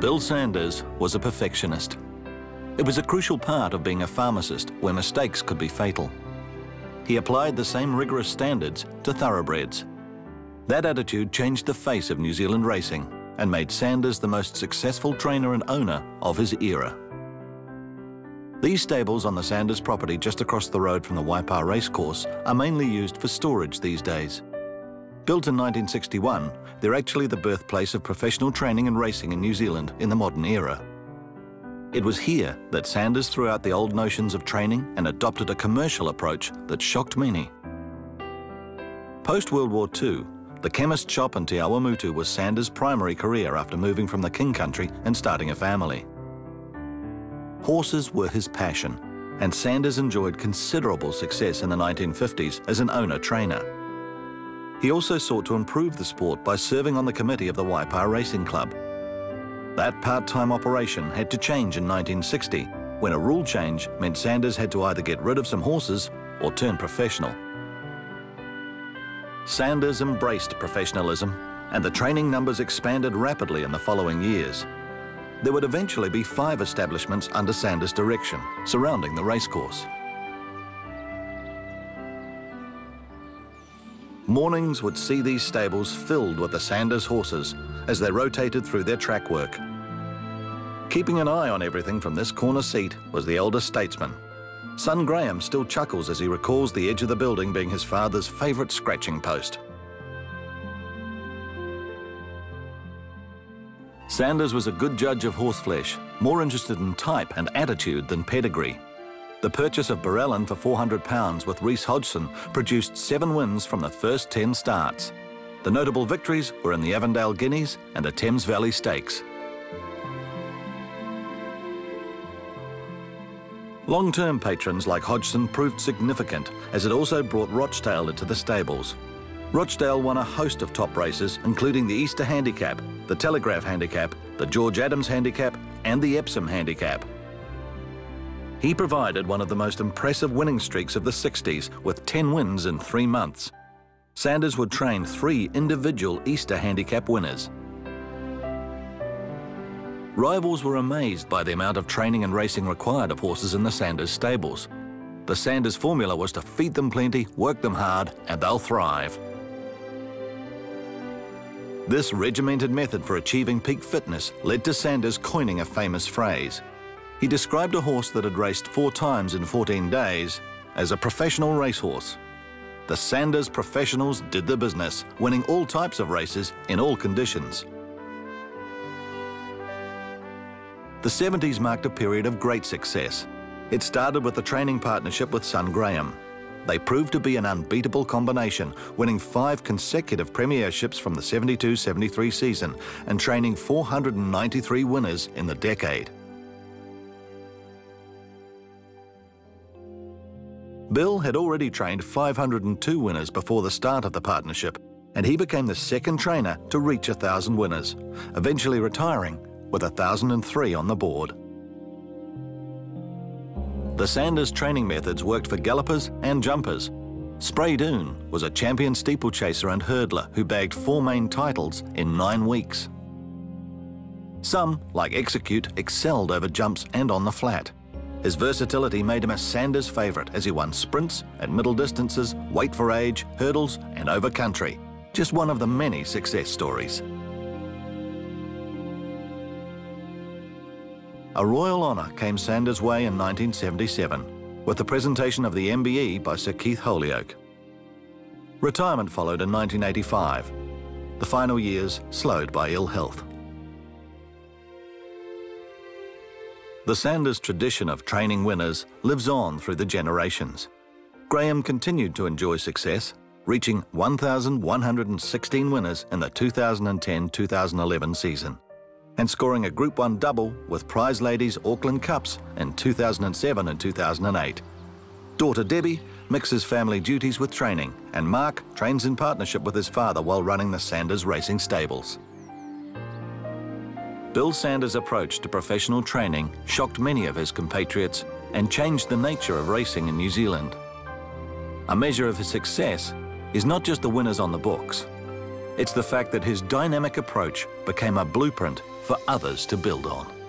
Bill Sanders was a perfectionist. It was a crucial part of being a pharmacist where mistakes could be fatal. He applied the same rigorous standards to thoroughbreds. That attitude changed the face of New Zealand racing and made Sanders the most successful trainer and owner of his era. These stables on the Sanders property just across the road from the Waipa racecourse are mainly used for storage these days. Built in 1961, they're actually the birthplace of professional training and racing in New Zealand in the modern era. It was here that Sanders threw out the old notions of training and adopted a commercial approach that shocked many. Post-World War II, the chemist shop in Te Awamutu was Sanders' primary career after moving from the King Country and starting a family. Horses were his passion, and Sanders enjoyed considerable success in the 1950s as an owner-trainer. He also sought to improve the sport by serving on the committee of the Waipa Racing Club. That part-time operation had to change in 1960, when a rule change meant Sanders had to either get rid of some horses or turn professional. Sanders embraced professionalism, and the training numbers expanded rapidly in the following years. There would eventually be 5 establishments under Sanders' direction, surrounding the racecourse. Mornings would see these stables filled with the Sanders horses as they rotated through their track work. Keeping an eye on everything from this corner seat was the elder statesman. Son Graeme still chuckles as he recalls the edge of the building being his father's favourite scratching post. Sanders was a good judge of horseflesh, more interested in type and attitude than pedigree. The purchase of Barellin for £400 with Reece Hodgson produced 7 wins from the first 10 starts. The notable victories were in the Avondale Guineas and the Thames Valley Stakes. Long-term patrons like Hodgson proved significant, as it also brought Rochdale into the stables. Rochdale won a host of top races, including the Easter Handicap, the Telegraph Handicap, the George Adams Handicap, and the Epsom Handicap. He provided one of the most impressive winning streaks of the 60s, with 10 wins in 3 months. Sanders would train 3 individual Easter Handicap winners. Rivals were amazed by the amount of training and racing required of horses in the Sanders stables. The Sanders formula was to feed them plenty, work them hard, and they'll thrive. This regimented method for achieving peak fitness led to Sanders coining a famous phrase. He described a horse that had raced 4 times in 14 days as a professional racehorse. The Sanders professionals did the business, winning all types of races in all conditions. The 70s marked a period of great success. It started with the training partnership with son Graeme. They proved to be an unbeatable combination, winning 5 consecutive premierships from the 72-73 season and training 493 winners in the decade. Bill had already trained 502 winners before the start of the partnership, and he became the second trainer to reach 1,000 winners, eventually retiring with 1,003 on the board. The Sanders training methods worked for gallopers and jumpers. Spray Doon was a champion steeplechaser and hurdler who bagged 4 main titles in 9 weeks. Some, like Execute, excelled over jumps and on the flat. His versatility made him a Sanders favourite as he won sprints at middle distances, weight for age, hurdles and over country. Just one of the many success stories. A royal honour came Sanders' way in 1977 with the presentation of the MBE by Sir Keith Holyoake. Retirement followed in 1985, the final years slowed by ill health. The Sanders tradition of training winners lives on through the generations. Graeme continued to enjoy success, reaching 1,116 winners in the 2010-2011 season, and scoring a Group 1 double with Prize Ladies Auckland Cups in 2007 and 2008. Daughter Debbie mixes family duties with training, and Mark trains in partnership with his father while running the Sanders Racing Stables. Bill Sanders' approach to professional training shocked many of his compatriots and changed the nature of racing in New Zealand. A measure of his success is not just the winners on the books. It's the fact that his dynamic approach became a blueprint for others to build on.